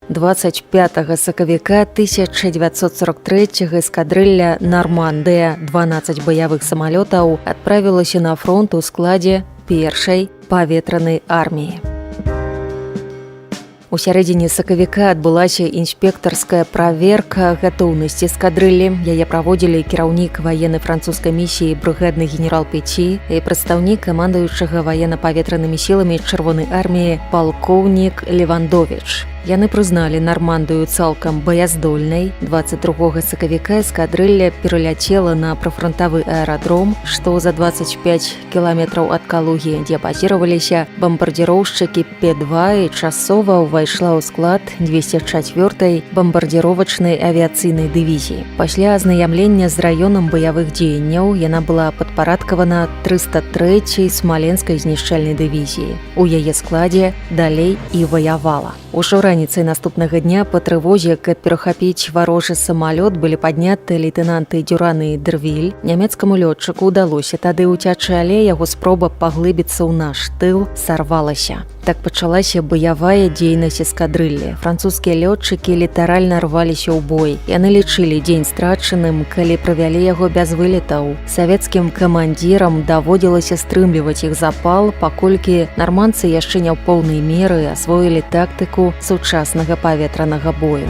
25 сакавіка 1943 эскадрылля «Нормандыя» 12 баявых самалётаў адправілася на фронт у складзе першай паветранай арміі. У сярэдзіне сакавіка адбылася інспектарская праверка гатоўнасці эскадрыллі. Яе праводзілі кіраўнік ваеннай французскай місіі брыгадны генерал Пеці і прадстаўнік камандуючага ваенна-паветранымі сіламі чырвонай арміі палкоўнік Левандовіч. Яны прызналі Нармандыю цалкам баяздольнай. 22 сакавіка эскадрылля пераляцела на прыфрантавы аэрадром, што за 25 кіламетраў ад Калугі, дзе базіраваліся бамбардзіроўшчыкі П-2 і часова ўвайшла ў склад 204-й бамбардзіровачнай авіяцыйнай дывізіі. Пасля азнаямлення з раёнам баявых дзеянняў яна была падпарадкавана 303-й смаленскай знішчальнай дывізіі. У яе складзе далей і ваявала. Ужо раніцай наступнага дня па трывозе, каб перахапіць варожы самалёт, былі падняты лейтэнанты Дюран і Дэрвіль. Нямецкаму лётчыку ўдалося тады ўцячы, але яго спроба паглыбіцца ў наш тыл сарвалася. Так пачалася баявая дзейнасць эскадрыллі. Французскія лётчыкі літаральна рваліся ў бой. Яны лічылі дзень страчаным, калі правялі яго без вылетаў. Савецкім камандзірам даводзілася стрымліваць іх запал, паколькі нармандцы яшчэ не ў поўнай меры асвоілі тактыку сучаснага паветранага бою.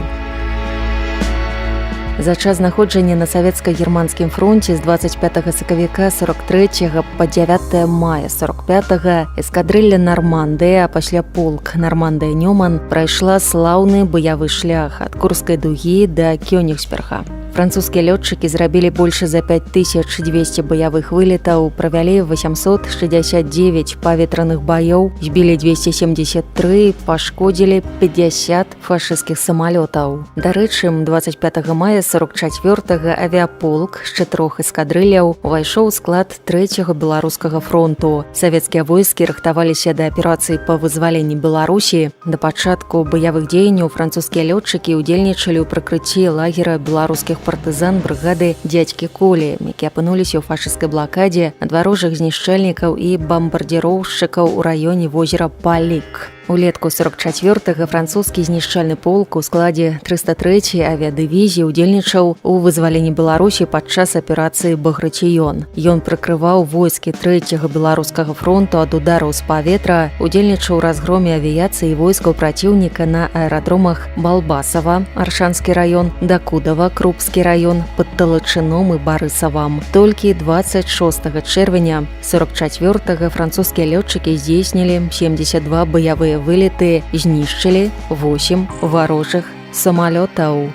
За час знаходжання на савецка-германскім фронце з 25 сакавіка 43 па 9 мая 45 эскадрылля «Нормандыя», а пасля полк «Нормандыя-Нёман» прайшла слаўны баявы шлях ад Курскай дугі да Кёнігсберга. Французскія лётчыкі зрабілі больш за 5200 баявых вылетаў, правялі 869 паветраных баёў, збілі 273, пашкодзілі 50 фашысцкіх самалётаў. Дарэчы, 25 мая 44-го авіаполк з 4 эскадрылляў увайшоў у склад 3-го беларускага фронту. Савецкія войскі рыхтаваліся да аперацыі па вызваленні Беларусі. Да пачатку баявых дзеянняў французскія лётчыкі ўдзельнічалі ў прыкрыцці лагера беларускіх партызан брыгады «Дядькі Колі», які апынуліся ў фашысцкай блакадзе ад варожых знішчальнікаў і бамбардзіроўшчыкаў у раёне возера Палік. Улетку 44-го французскі знішчальны полк у складзе 303-й авіядывізіі ўдзельнічаў у вызваленні Беларусі падчас аперацыі «Баграціён». Ён прыкрываў войскі 3-го беларускага фронту ад удараў з паветра, удзельнічаў у разгроме авіяцыі войскаў праціўніка на аэрадромах Балбасава, Аршанскі раён, Дакудава, Крупскі раён, пад Талачыном і Барысавам. Толькі 26 чэрвеня 44-го французскія лётчыкі здзейснілі 72 баявыя вылеты, знішчылі 8 варожых самалётаў.